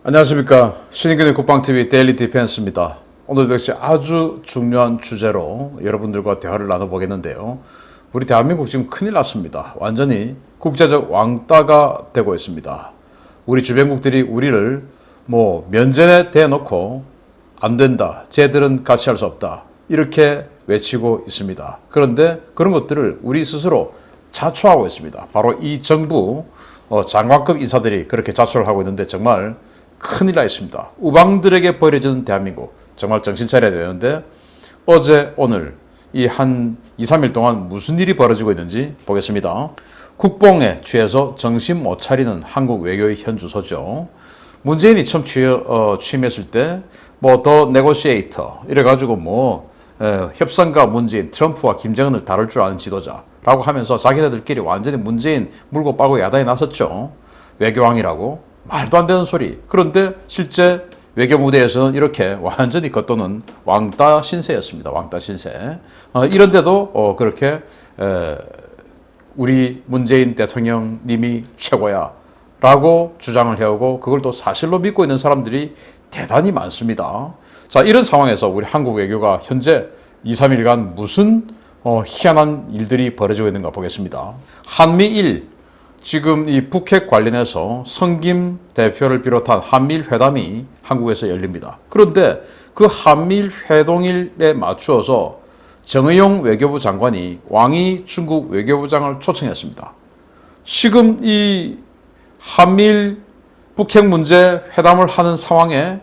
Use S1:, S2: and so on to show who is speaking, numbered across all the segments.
S1: 안녕하십니까. 신인균의 국방TV 데일리 디펜스입니다. 오늘도 역시 아주 중요한 주제로 여러분들과 대화를 나눠보겠는데요. 우리 대한민국 지금 큰일 났습니다. 완전히 국제적 왕따가 되고 있습니다. 우리 주변국들이 우리를 면전에 대놓고 안 된다, 쟤들은 같이 할 수 없다, 이렇게 외치고 있습니다. 그런데 그런 것들을 우리 스스로 자초하고 있습니다. 바로 이 정부 장관급 인사들이 그렇게 자초를 하고 있는데 정말 큰일 나 있습니다. 우방들에게 버려지는 대한민국, 정말 정신 차려야 되는데 어제 오늘 이 한 2, 3일 동안 무슨 일이 벌어지고 있는지 보겠습니다. 국뽕에 취해서 정신 못 차리는 한국 외교의 현 주소죠. 문재인이 처음 취임했을 때 더 네고시에이터 이래가지고 협상가 문재인, 트럼프와 김정은을 다룰 줄 아는 지도자라고 하면서 자기네들끼리 완전히 문재인 물고 빨고 야단이 났었죠. 외교왕이라고. 말도 안 되는 소리. 그런데 실제 외교 무대에서는 이렇게 완전히 겉도는 왕따 신세였습니다. 왕따 신세. 이런데도 그렇게 우리 문재인 대통령님이 최고야 라고 주장을 해오고 그걸 또 사실로 믿고 있는 사람들이 대단히 많습니다. 자, 이런 상황에서 우리 한국 외교가 현재 2, 3일간 무슨 희한한 일들이 벌어지고 있는가 보겠습니다. 한미일, 지금 이 북핵 관련해서 성김 대표를 비롯한 한미일 회담이 한국에서 열립니다. 그런데 그 한미일 회동일에 맞추어서 정의용 외교부 장관이 왕이 중국 외교부장을 초청했습니다. 지금 이 한미일 북핵 문제 회담을 하는 상황에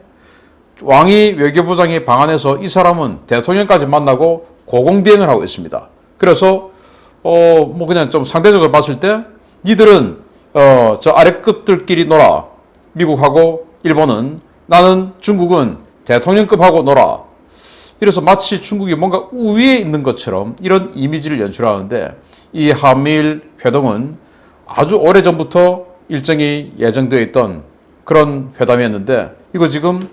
S1: 왕이 외교부장이 방한해서 이 사람은 대통령까지 만나고 고공비행을 하고 있습니다. 그래서 그냥 좀 상대적으로 봤을 때 니들은 저 아래급들끼리 놀아. 미국하고 일본은. 나는 중국은 대통령급하고 놀아. 이래서 마치 중국이 뭔가 우위에 있는 것처럼 이런 이미지를 연출하는데 이 한미일 회동은 아주 오래전부터 일정이 예정되어 있던 그런 회담이었는데 이거 지금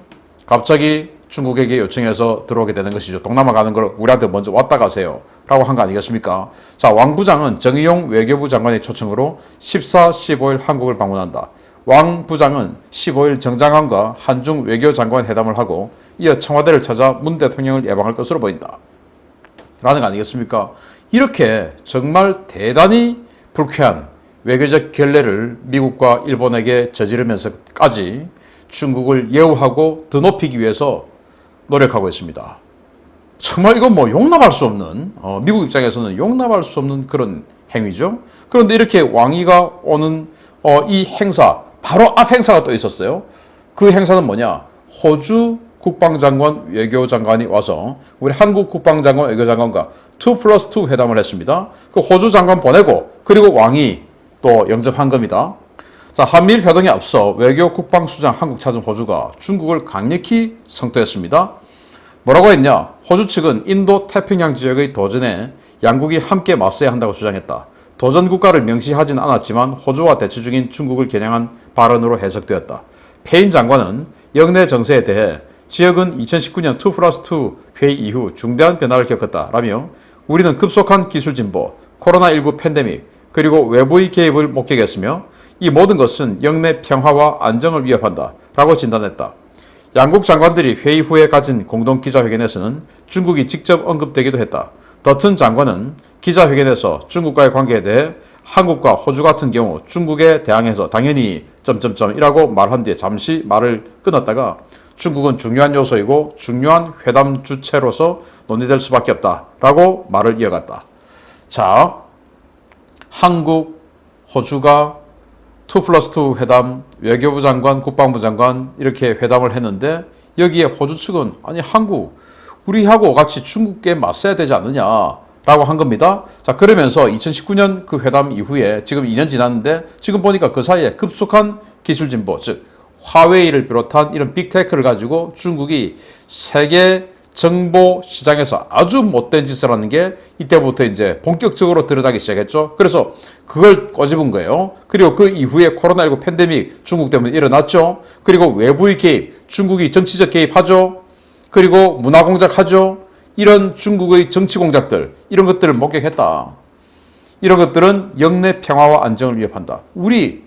S1: 갑자기 중국에게 요청해서 들어오게 되는 것이죠. 동남아 가는 걸 우리한테 먼저 왔다 가세요 라고 한 거 아니겠습니까? 자, 왕 부장은 정의용 외교부 장관의 초청으로 14, 15일 한국을 방문한다. 왕 부장은 15일 정장관과 한중 외교장관 회담을 하고 이어 청와대를 찾아 문 대통령을 예방할 것으로 보인다. 라는 거 아니겠습니까? 이렇게 정말 대단히 불쾌한 외교적 결례를 미국과 일본에게 저지르면서까지 중국을 예우하고 드높이기 위해서 노력하고 있습니다. 정말 이건 용납할 수 없는, 미국 입장에서는 용납할 수 없는 그런 행위죠. 그런데 이렇게 왕이가 오는 이 행사, 바로 앞 행사가 또 있었어요. 그 행사는 뭐냐? 호주 국방장관 외교장관이 와서 우리 한국 국방장관 외교장관과 2+2 회담을 했습니다. 그 호주 장관 보내고 그리고 왕이 또 영접한 겁니다. 자, 한미일 회동에 앞서 외교 국방수장 한국 찾은 호주가 중국을 강력히 성토했습니다. 뭐라고 했냐? 호주 측은 인도 태평양 지역의 도전에 양국이 함께 맞서야 한다고 주장했다. 도전 국가를 명시하진 않았지만 호주와 대치 중인 중국을 겨냥한 발언으로 해석되었다. 페인 장관은 영내 정세에 대해 지역은 2019년 2+2 회의 이후 중대한 변화를 겪었다라며 우리는 급속한 기술 진보, 코로나19 팬데믹, 그리고 외부의 개입을 목격했으며 이 모든 것은 영내 평화와 안정을 위협한다 라고 진단했다. 양국 장관들이 회의 후에 가진 공동 기자회견에서는 중국이 직접 언급되기도 했다. 더튼 장관은 기자회견에서 중국과의 관계에 대해 한국과 호주 같은 경우 중국에 대항해서 당연히 이라고 말한 뒤에 잠시 말을 끊었다가 중국은 중요한 요소이고 중요한 회담 주체로서 논의될 수밖에 없다 라고 말을 이어갔다. 자, 한국, 호주가 2+2 회담, 외교부 장관, 국방부 장관 이렇게 회담을 했는데 여기에 호주 측은 아니 한국, 우리하고 같이 중국에 맞서야 되지 않느냐 라고 한 겁니다. 자, 그러면서 2019년 그 회담 이후에 지금 2년 지났는데 지금 보니까 그 사이에 급속한 기술 진보, 즉 화웨이를 비롯한 이런 빅테크를 가지고 중국이 세계 정보 시장에서 아주 못된 짓을 하는 게 이때부터 이제 본격적으로 드러나기 시작했죠. 그래서 그걸 꼬집은 거예요. 그리고 그 이후에 코로나19 팬데믹 중국 때문에 일어났죠. 그리고 외부의 개입, 중국이 정치적 개입하죠. 그리고 문화 공작하죠. 이런 중국의 정치 공작들, 이런 것들을 목격했다. 이런 것들은 영내 평화와 안정을 위협한다. 우리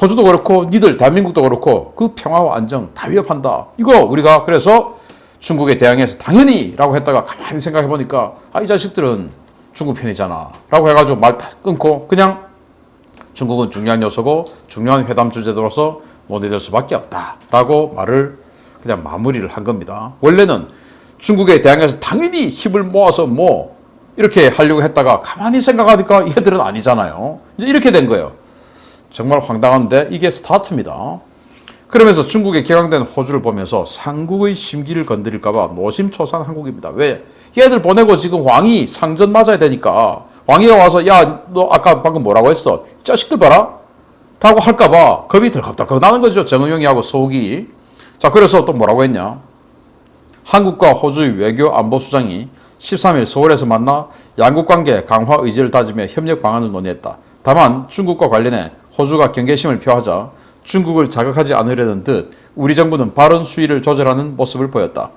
S1: 호주도 그렇고 니들 대한민국도 그렇고 그 평화와 안정 다 위협한다. 이거 우리가 그래서 중국에 대항해서 당연히 라고 했다가 가만히 생각해 보니까 이 자식들은 중국 편이잖아 라고 해가지고 말 다 끊고 그냥 중국은 중요한 요소고 중요한 회담 주제로서 논의될 수밖에 없다 라고 말을 그냥 마무리를 한 겁니다. 원래는 중국에 대항해서 당연히 힘을 모아서 뭐 이렇게 하려고 했다가 가만히 생각하니까 얘들은 아니잖아요. 이제 이렇게 된 거예요. 정말 황당한데 이게 스타트입니다. 그러면서 중국에 개강된 호주를 보면서 상국의 심기를 건드릴까봐 노심초사한 한국입니다. 왜? 얘들 보내고 지금 왕이 상전 맞아야 되니까 왕이가 와서 야, 너 아까 방금 뭐라고 했어? 자식들 봐라? 라고 할까봐 겁이 덜컥덜컥 나는 거죠. 정의용이하고 서욱이. 자, 그래서 또 뭐라고 했냐? 한국과 호주의 외교 안보수장이 13일 서울에서 만나 양국관계 강화 의지를 다지며 협력 방안을 논의했다. 다만 중국과 관련해 호주가 경계심을 표하자 중국을 자극하지 않으려는 듯 우리 정부는 발언 수위를 조절하는 모습을 보였다.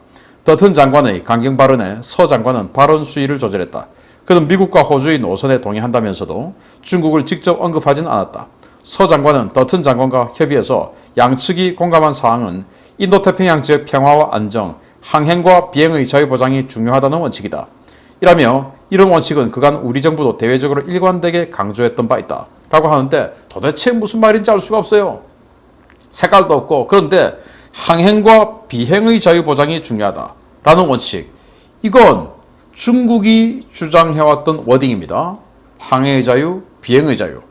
S1: 더튼 장관의 강경 발언에 서 장관은 발언 수위를 조절했다. 그는 미국과 호주의 노선에 동의한다면서도 중국을 직접 언급하진 않았다. 서 장관은 더튼 장관과 협의해서 양측이 공감한 사항은 인도태평양 지역 평화와 안정, 항행과 비행의 자유 보장이 중요하다는 원칙이다. 이라며 이런 원칙은 그간 우리 정부도 대외적으로 일관되게 강조했던 바 있다. 라고 하는데 도대체 무슨 말인지 알 수가 없어요. 색깔도 없고 그런데 항행과 비행의 자유 보장이 중요하다. 라는 원칙. 이건 중국이 주장해왔던 워딩입니다. 항해의 자유, 비행의 자유.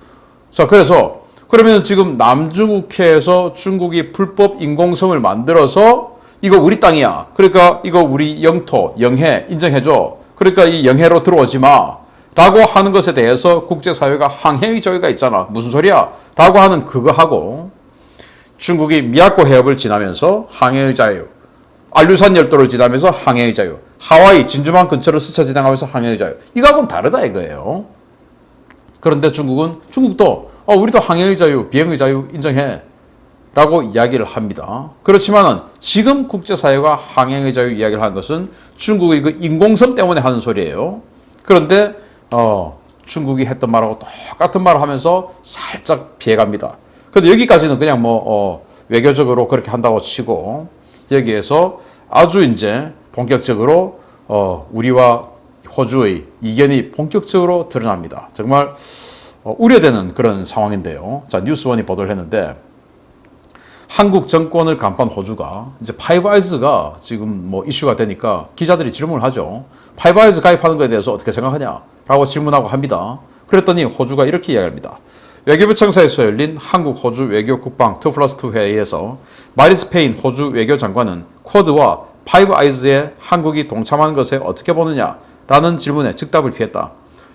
S1: 자, 그래서 그러면 지금 남중국해에서 중국이 불법 인공섬을 만들어서 이거 우리 땅이야. 그러니까 이거 우리 영토, 영해 인정해줘. 그러니까 이 영해로 들어오지 마. 라고 하는 것에 대해서 국제사회가 항해의 자유가 있잖아. 무슨 소리야? 라고 하는 그거 하고 중국이 미야코 해협을 지나면서 항해의 자유, 알류산 열도를 지나면서 항해의 자유, 하와이 진주만 근처를 스쳐 지나가면서 항해의 자유. 이거하고는 다르다 이거예요. 그런데 중국도 우리도 항해의 자유, 비행의 자유 인정해. 라고 이야기를 합니다. 그렇지만은 지금 국제사회가 항해의 자유 이야기를 하는 것은 중국의 그 인공섬 때문에 하는 소리예요. 그런데 중국이 했던 말하고 똑같은 말을 하면서 살짝 피해갑니다. 근데 여기까지는 그냥 외교적으로 그렇게 한다고 치고 여기에서 아주 이제 본격적으로 우리와 호주의 이견이 본격적으로 드러납니다. 정말 우려되는 그런 상황인데요. 자, 뉴스원이 보도를 했는데 한국 정권을 간판 호주가 이제 파이브 아이즈가 지금 이슈가 되니까 기자들이 질문을 하죠. 파이브 아이즈 가입하는 것에 대해서 어떻게 생각하냐? 라고 질문하고 합니다. 그랬더니 호주가 이렇게 이야기합니다. 외교부 청사에서 열린 한국 호주 외교 국방 2+2 회의에서 마리스 페인 호주 외교장관은 쿼드와 파이브 아이즈에 한국이 동참하는 것에 어떻게 보느냐? 라는 질문에 즉답을 피했다.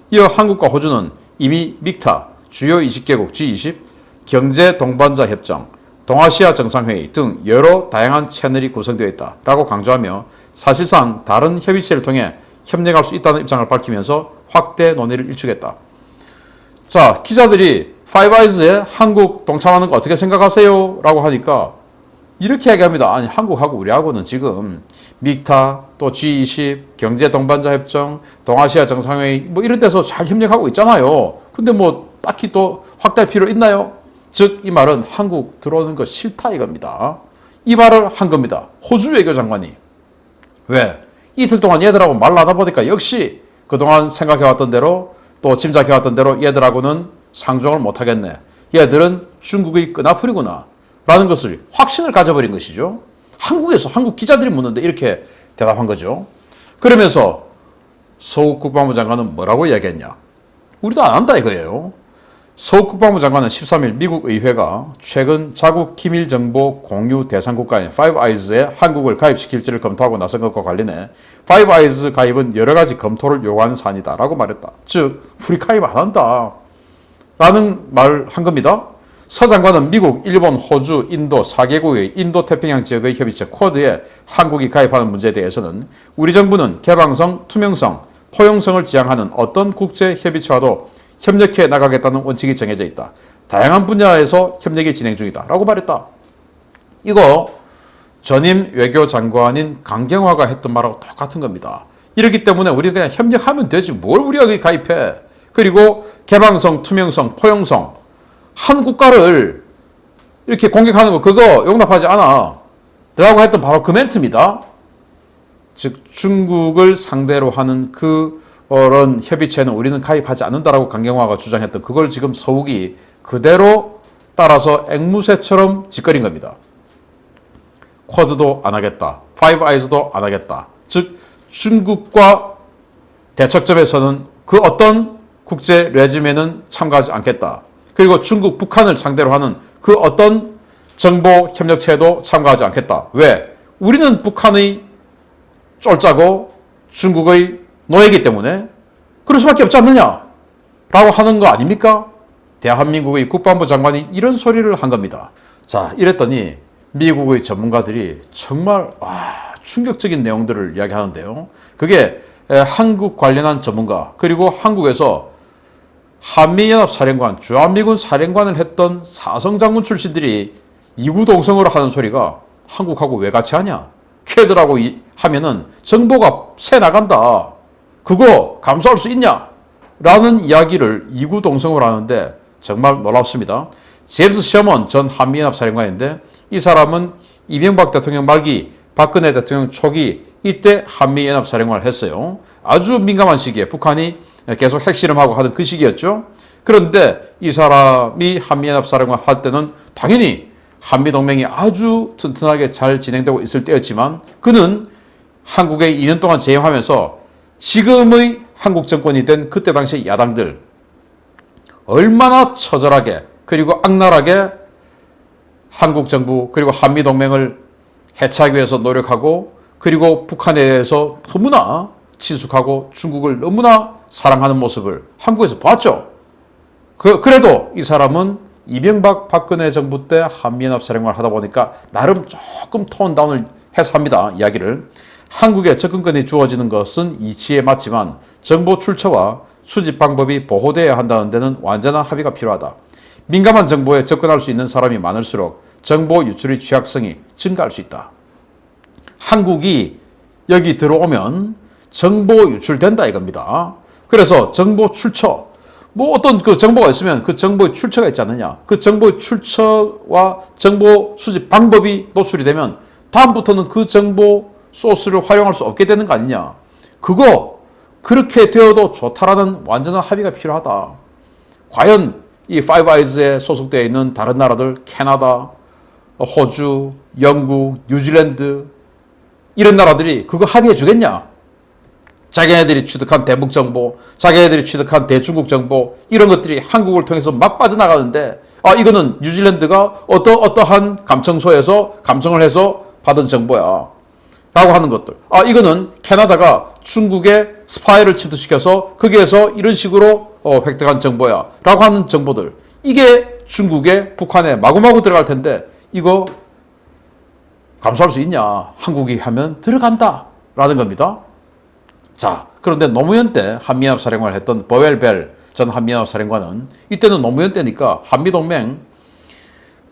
S1: 이어 한국과 호주는 이미 믹타, 주요 20개국 G20, 경제 동반자 협정, 동아시아 정상회의 등 여러 다양한 채널이 구성되어 있다 라고 강조하며 사실상 다른 협의체를 통해 협력할 수 있다는 입장을 밝히면서 확대 논의를 일축했다. 자, 기자들이 파이브 아이즈에 한국 동참하는 거 어떻게 생각하세요? 라고 하니까 이렇게 얘기합니다. 아니, 한국하고 우리하고는 지금 믹타, 또 G20, 경제 동반자 협정, 동아시아 정상회의 이런 데서 잘 협력하고 있잖아요. 근데 딱히 또 확대할 필요 있나요? 즉, 이 말은 한국 들어오는 거 싫다 이겁니다. 이 말을 한 겁니다. 호주 외교장관이. 왜? 이틀 동안 얘들하고 말하다 보니까 역시 그동안 생각해왔던 대로 또 짐작해왔던 대로 얘들하고는 상종을 못하겠네. 얘들은 중국의 끈아풀이구나. 라는 것을 확신을 가져버린 것이죠. 한국에서 한국 기자들이 묻는데 이렇게 대답한 거죠. 그러면서 서욱 국방부 장관은 뭐라고 이야기했냐. 우리도 안 한다 이거예요. 서욱 국방부 장관은 13일 미국 의회가 최근 자국 기밀 정보 공유 대상 국가인 파이브 아이즈에 한국을 가입시킬지를 검토하고 나선 것과 관련해 파이브 아이즈 가입은 여러 가지 검토를 요구하는 사안이다 라고 말했다. 즉 우리 가입 안 한다 라는 말을 한 겁니다. 서 장관은 미국, 일본, 호주, 인도 4개국의 인도태평양 지역의 협의체 쿼드에 한국이 가입하는 문제에 대해서는 우리 정부는 개방성, 투명성, 포용성을 지향하는 어떤 국제협의체와도 협력해 나가겠다는 원칙이 정해져 있다. 다양한 분야에서 협력이 진행 중이다. 라고 말했다. 이거 전임 외교장관인 강경화가 했던 말하고 똑같은 겁니다. 이렇기 때문에 우리가 그냥 협력하면 되지. 뭘 우리가 가입해. 그리고 개방성, 투명성, 포용성. 한 국가를 이렇게 공격하는 거 그거 용납하지 않아 라고 했던 바로 그 멘트입니다. 즉 중국을 상대로 하는 그런 협의체는 우리는 가입하지 않는다라고 강경화가 주장했던 그걸 지금 서욱이 그대로 따라서 앵무새처럼 짓거린 겁니다. 쿼드도 안 하겠다. 파이브 아이즈도 안 하겠다. 즉 중국과 대척점에서는 그 어떤 국제 레짐에는 참가하지 않겠다. 그리고 중국, 북한을 상대로 하는 그 어떤 정보 협력체도 참가하지 않겠다. 왜? 우리는 북한의 쫄짜고 중국의 노예이기 때문에 그럴 수밖에 없지 않느냐? 라고 하는 거 아닙니까? 대한민국의 국방부 장관이 이런 소리를 한 겁니다. 자, 이랬더니 미국의 전문가들이 정말 충격적인 내용들을 이야기하는데요. 그게 한국 관련한 전문가 그리고 한국에서 한미연합사령관, 주한미군 사령관을 했던 사성장군 출신들이 이구동성으로 하는 소리가 한국하고 왜 같이 하냐? 걔들하고 하면은 정보가 새 나간다. 그거 감수할 수 있냐? 라는 이야기를 이구동성으로 하는데 정말 놀랍습니다. 제임스 셔먼 전 한미연합사령관인데 이 사람은 이명박 대통령 말기, 박근혜 대통령 초기 이때 한미연합사령관을 했어요. 아주 민감한 시기에 북한이 계속 핵실험하고 하던 그 시기였죠. 그런데 이 사람이 한미연합사령관 할 때는 당연히 한미동맹이 아주 튼튼하게 잘 진행되고 있을 때였지만 그는 한국에 2년 동안 재임하면서 지금의 한국 정권이 된 그때 당시 야당들 얼마나 처절하게 그리고 악랄하게 한국 정부 그리고 한미동맹을 해체하기 위해서 노력하고 그리고 북한에 대해서 너무나 친숙하고 중국을 너무나 사랑하는 모습을 한국에서 봤죠. 그래도 이 사람은 이명박 박근혜 정부 때 한미연합사령관을 하다 보니까 나름 조금 톤 다운을 해서 합니다. 이야기를. 한국에 접근권이 주어지는 것은 이치에 맞지만 정보 출처와 수집 방법이 보호되어야 한다는 데는 완전한 합의가 필요하다. 민감한 정보에 접근할 수 있는 사람이 많을수록 정보 유출의 취약성이 증가할 수 있다. 한국이 여기 들어오면 정보 유출된다 이겁니다. 그래서 정보 출처, 뭐 어떤 그 정보가 있으면 그 정보의 출처가 있지 않느냐. 그 정보의 출처와 정보 수집 방법이 노출이 되면 다음부터는 그 정보 소스를 활용할 수 없게 되는 거 아니냐. 그거 그렇게 되어도 좋다라는 완전한 합의가 필요하다. 과연 이 파이브 아이즈에 소속되어 있는 다른 나라들, 캐나다, 호주, 영국, 뉴질랜드 이런 나라들이 그거 합의해 주겠냐? 자기네들이 취득한 대북 정보, 자기네들이 취득한 대중국 정보 이런 것들이 한국을 통해서 막 빠져나가는데 이거는 뉴질랜드가 어떠한 감청소에서 감청을 해서 받은 정보야 라고 하는 것들. 이거는 캐나다가 중국의 스파이를 침투시켜서 거기에서 이런 식으로 획득한 정보야 라고 하는 정보들. 이게 중국에 북한에 마구마구 들어갈 텐데 이거 감수할 수 있냐? 한국이 하면 들어간다 라는 겁니다. 자, 그런데 노무현 때 한미연합사령관을 했던 버웰 벨 전 한미연합사령관은 이때는 노무현 때니까 한미동맹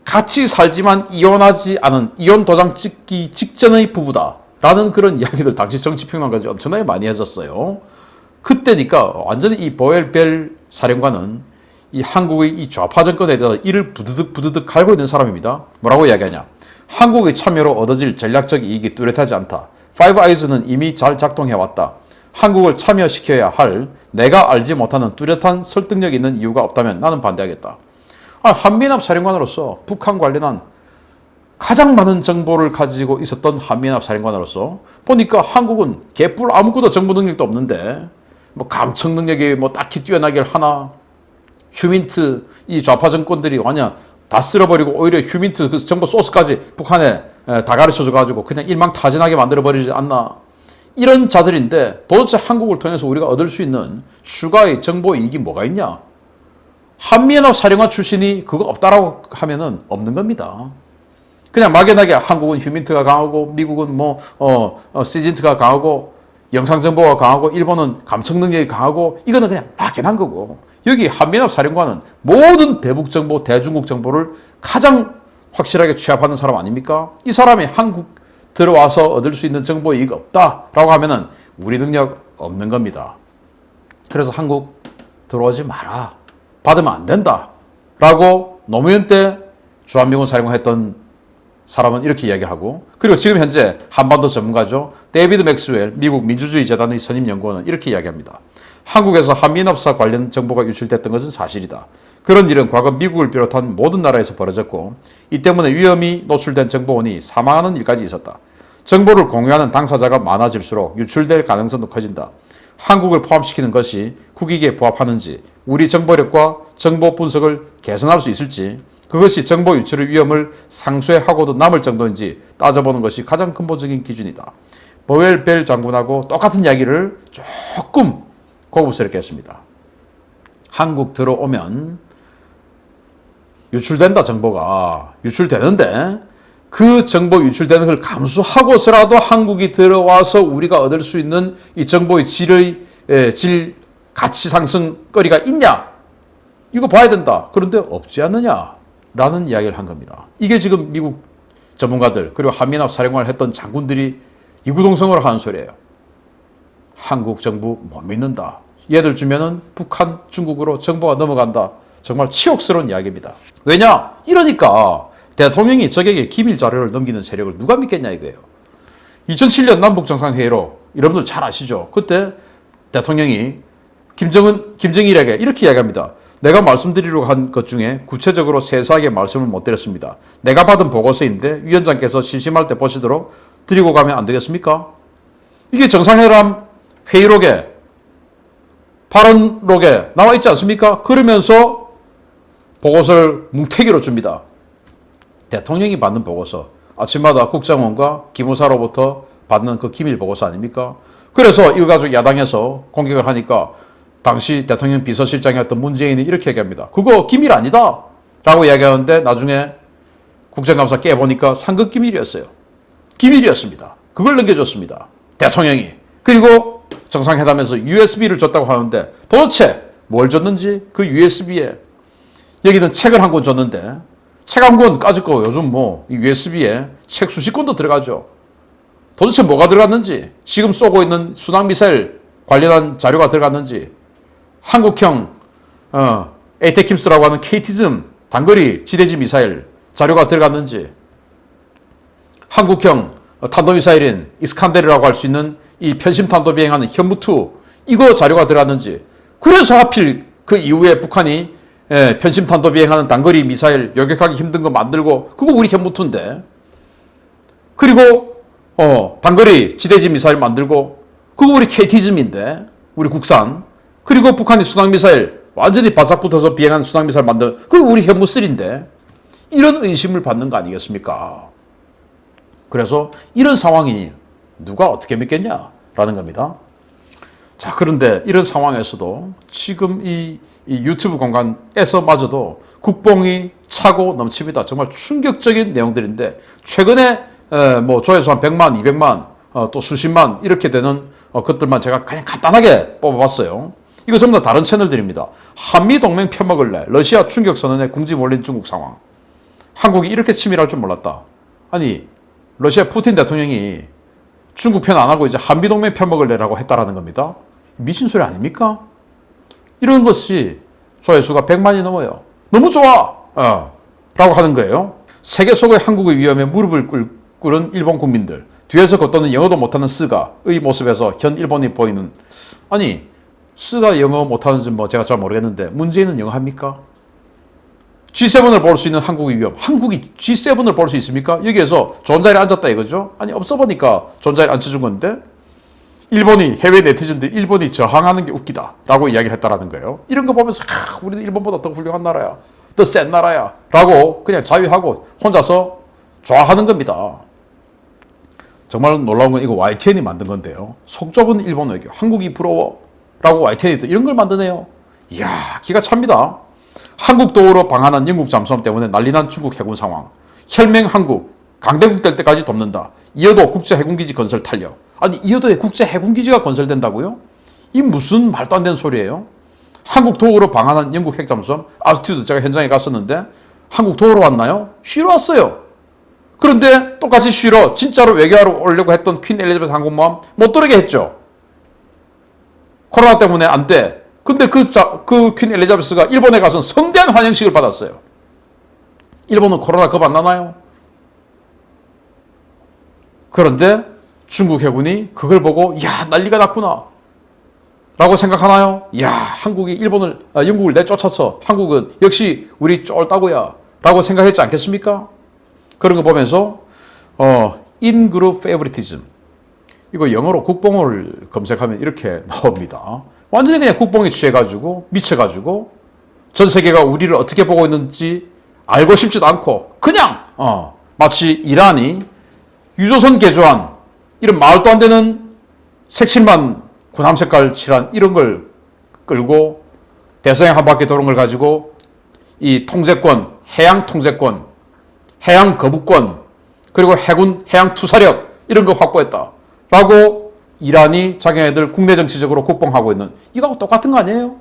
S1: 같이 살지만 이혼하지 않은 이혼 도장 찍기 직전의 부부다 라는 그런 이야기들 당시 정치평론가들이 엄청나게 많이 했었어요. 그때니까 완전히 이 버웰 벨 사령관은 이 한국의 이 좌파 정권에 대해서 이를 부드득 갈고 있는 사람입니다. 뭐라고 이야기하냐? 한국의 참여로 얻어질 전략적 이익이 뚜렷하지 않다. 파이브 아이즈는 이미 잘 작동해왔다. 한국을 참여시켜야 할 내가 알지 못하는 뚜렷한 설득력 있는 이유가 없다면 나는 반대하겠다. 한미연합 사령관으로서 북한 관련한 가장 많은 정보를 가지고 있었던 한미연합 사령관으로서 보니까 한국은 개뿔 아무것도 정보 능력도 없는데 뭐 감청 능력이 뭐 딱히 뛰어나길 하나 휴민트 이 좌파 정권들이 완전 다 쓸어버리고 오히려 휴민트 그 정보 소스까지 북한에 다 가르쳐줘가지고 그냥 일망타진하게 만들어버리지 않나. 이런 자들인데 도대체 한국을 통해서 우리가 얻을 수 있는 추가의 정보 이익이 뭐가 있냐? 한미연합 사령관 출신이 그거 없다라고 하면은 없는 겁니다. 그냥 막연하게 한국은 휴민트가 강하고 미국은 시진트가 강하고 영상정보가 강하고 일본은 감청 능력이 강하고 이거는 그냥 막연한 거고 여기 한미연합 사령관은 모든 대북 정보, 대중국 정보를 가장 확실하게 취합하는 사람 아닙니까? 이 사람이 한국 들어와서 얻을 수 있는 정보 이익이 없다라고 하면은 우리 능력 없는 겁니다. 그래서 한국 들어오지 마라. 받으면 안 된다. 라고 노무현 때 주한미군 사령관했던 사람은 이렇게 이야기하고, 그리고 지금 현재 한반도 전문가죠. 데이비드 맥스웰 미국 민주주의 재단의 선임 연구원은 이렇게 이야기합니다. 한국에서 한미납사 관련 정보가 유출됐던 것은 사실이다. 그런 일은 과거 미국을 비롯한 모든 나라에서 벌어졌고 이 때문에 위험이 노출된 정보원이 사망하는 일까지 있었다. 정보를 공유하는 당사자가 많아질수록 유출될 가능성도 커진다. 한국을 포함시키는 것이 국익에 부합하는지, 우리 정보력과 정보 분석을 개선할 수 있을지, 그것이 정보 유출의 위험을 상쇄하고도 남을 정도인지 따져보는 것이 가장 근본적인 기준이다. 버웰 벨 장군하고 똑같은 이야기를 조금 고급스럽게 했습니다. 한국 들어오면 유출된다, 정보가. 유출되는데 그 정보 유출되는 걸 감수하고서라도 한국이 들어와서 우리가 얻을 수 있는 이 정보의 질 가치 상승거리가 있냐? 이거 봐야 된다. 그런데 없지 않느냐라는 이야기를 한 겁니다. 이게 지금 미국 전문가들 그리고 한미납 사령관을 했던 장군들이 이구동성으로 하는 소리예요. 한국 정부 못 믿는다. 얘들 주면은 북한, 중국으로 정보가 넘어간다. 정말 치욕스러운 이야기입니다. 왜냐? 이러니까 대통령이 적에게 기밀 자료를 넘기는 세력을 누가 믿겠냐 이거예요. 2007년 남북정상회의로 여러분들 잘 아시죠? 그때 대통령이 김정일에게 이렇게 이야기합니다. 내가 말씀드리려고 한 것 중에 구체적으로 세세하게 말씀을 못 드렸습니다. 내가 받은 보고서인데 위원장께서 심심할 때 보시도록 드리고 가면 안 되겠습니까? 이게 정상회담 회의록에 발언록에 나와 있지 않습니까? 그러면서 보고서를 뭉태기로 줍니다. 대통령이 받는 보고서, 아침마다 국정원과 기무사로부터 받는 그 기밀 보고서 아닙니까? 그래서 이거 가지고 야당에서 공격을 하니까 당시 대통령 비서실장이었던 문재인이 이렇게 얘기합니다. 그거 기밀 아니다 라고 이야기하는데 나중에 국정감사 깨보니까 상급 기밀이었어요. 기밀이었습니다. 그걸 넘겨줬습니다. 대통령이. 그리고 정상회담에서 USB를 줬다고 하는데 도대체 뭘 줬는지 그 USB에 여기는 책을 한 권 줬는데 책 한 권 까짓거 요즘 이 USB에 책 수십 권도 들어가죠. 도대체 뭐가 들어갔는지, 지금 쏘고 있는 순항미사일 관련한 자료가 들어갔는지, 한국형 에이테킴스라고 하는 KT즘 단거리 지대지 미사일 자료가 들어갔는지, 한국형 탄도미사일인 이스칸데르라고 할 수 있는 이 편심탄도 비행하는 현무2 이거 자료가 들어갔는지, 그래서 하필 그 이후에 북한이 편심탄도 비행하는 단거리 미사일 요격하기 힘든 거 만들고 그거 우리 현무2인데, 그리고 단거리 지대지 미사일 만들고 그거 우리 KT즘인데 우리 국산, 그리고 북한이 순항미사일 완전히 바싹 붙어서 비행하는 순항미사일 만든 그거 우리 현무3인데 이런 의심을 받는 거 아니겠습니까? 그래서 이런 상황이니 누가 어떻게 믿겠냐라는 겁니다. 자, 그런데 이런 상황에서도 지금 이 유튜브 공간에서마저도 국뽕이 차고 넘칩니다. 정말 충격적인 내용들인데 최근에 조회수 한 100만, 200만, 또 수십만 이렇게 되는 것들만 제가 그냥 간단하게 뽑아봤어요. 이거 전부 다 다른 채널들입니다. 한미동맹 펴먹을래, 러시아 충격선언에 궁지 몰린 중국 상황. 한국이 이렇게 치밀할 줄 몰랐다. 아니, 러시아 푸틴 대통령이 중국 편 안 하고 이제 한미동맹 펴먹을래라고 했다라는 겁니다. 미친 소리 아닙니까? 이런 것이 조회수가 100만이 넘어요. 너무 좋아! 라고 하는 거예요. 세계 속의 한국의 위험에 무릎을 꿇은 일본 국민들, 뒤에서 걷도는 영어도 못하는 스가의 모습에서 현 일본이 보이는, 아니 스가 영어 못하는지 제가 잘 모르겠는데 문재인은 영어 합니까? G7을 볼 수 있는 한국의 위험, 한국이 G7을 볼 수 있습니까? 여기에서 좋은 자리에 앉았다 이거죠? 아니 없어 보니까 좋은 자리에 앉혀준 건데, 일본이, 해외 네티즌들이 일본이 저항하는 게 웃기다 라고 이야기를 했다라는 거예요. 이런 거 보면서 우리는 일본보다 더 훌륭한 나라야, 더 센 나라야 라고 그냥 자위하고 혼자서 좋아하는 겁니다. 정말 놀라운 건 이거 YTN이 만든 건데요. 속 좁은 일본 외교, 한국이 부러워 라고 YTN이 또 이런 걸 만드네요. 이야, 기가 찹니다. 한국 도우로 방한한 영국 잠수함 때문에 난리난 중국 해군 상황. 혈맹 한국, 강대국 될 때까지 돕는다. 이어도 국제 해군기지 건설 탄력. 아니, 이어도에 국제 해군기지가 건설된다고요? 이 무슨 말도 안 되는 소리예요? 한국 도우로 방한한 영국 핵잠수함 아스튜드, 제가 현장에 갔었는데 한국 도우로 왔나요? 쉬러 왔어요. 그런데 똑같이 쉬러 진짜로 외교하러 오려고 했던 퀸 엘리자베스 항공모함 못 들어게 했죠. 코로나 때문에 안 돼. 근데 그 퀸 엘리자베스가 일본에 가서 성대한 환영식을 받았어요. 일본은 코로나 겁 안 나나요? 그런데 중국 해군이 그걸 보고 야 난리가 났구나 라고 생각하나요? 야 한국이 영국을 내쫓아서 한국은 역시 우리 쫄따구야 라고 생각했지 않겠습니까? 그런 거 보면서 인그룹 페이보리티즘, 이거 영어로 국뽕을 검색하면 이렇게 나옵니다. 완전히 그냥 국뽕에 취해가지고 미쳐가지고 전 세계가 우리를 어떻게 보고 있는지 알고 싶지도 않고 그냥 마치 이란이 유조선 개조한 이런 말도 안 되는 색칠만 군함 색깔 칠한 이런 걸 끌고 대서양 한 바퀴 도는 걸 가지고 이 통제권, 해양 통제권, 해양 거부권, 그리고 해군 해양 투사력 이런 거 확보했다 라고 이란이 자기네들 국내 정치적으로 국뽕하고 있는 이거하고 똑같은 거 아니에요?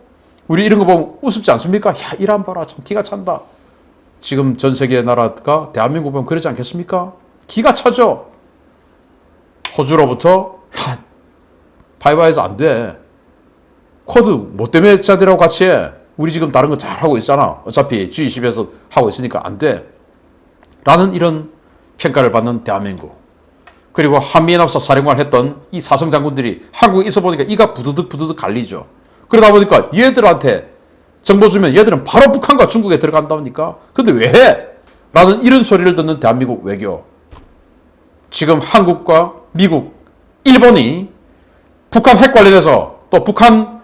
S1: 우리 이런 거 보면 우습지 않습니까? 야 이란 봐라 참 기가 찬다. 지금 전 세계 나라가 대한민국 보면 그러지 않겠습니까? 기가 차죠. 호주로부터 파이바에서 안 돼. 코드 뭐 때문에 자들하고 같이 해. 우리 지금 다른 거 잘하고 있잖아. 어차피 G20에서 하고 있으니까 안 돼. 라는 이런 평가를 받는 대한민국. 그리고 한미연합사 사령관을 했던 이 사성 장군들이 한국에 있어 보니까 이가 부드득 갈리죠. 그러다 보니까 얘들한테 정보 주면 얘들은 바로 북한과 중국에 들어간다니까. 근데 왜 해? 라는 이런 소리를 듣는 대한민국 외교. 지금 한국과 미국, 일본이 북한 핵 관련해서 또 북한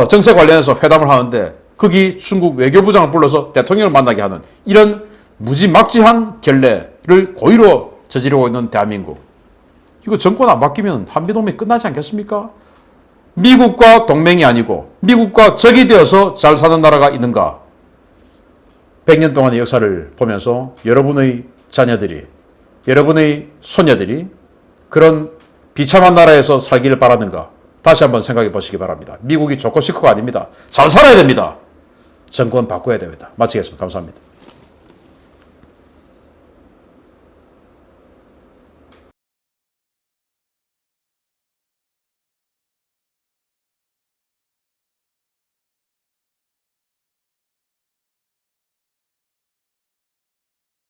S1: 정세 관련해서 회담을 하는데 거기 중국 외교부장을 불러서 대통령을 만나게 하는 이런 무지막지한 결례를 고의로 저지르고 있는 대한민국. 이거 정권 안 바뀌면 한미동맹 끝나지 않겠습니까? 미국과 동맹이 아니고 미국과 적이 되어서 잘 사는 나라가 있는가? 100년 동안의 역사를 보면서 여러분의 자녀들이, 여러분의 손녀들이 그런 비참한 나라에서 살기를 바라는가? 다시 한번 생각해 보시기 바랍니다. 미국이 좋고 싫고가 아닙니다. 잘 살아야 됩니다. 정권 바꿔야 됩니다. 마치겠습니다. 감사합니다.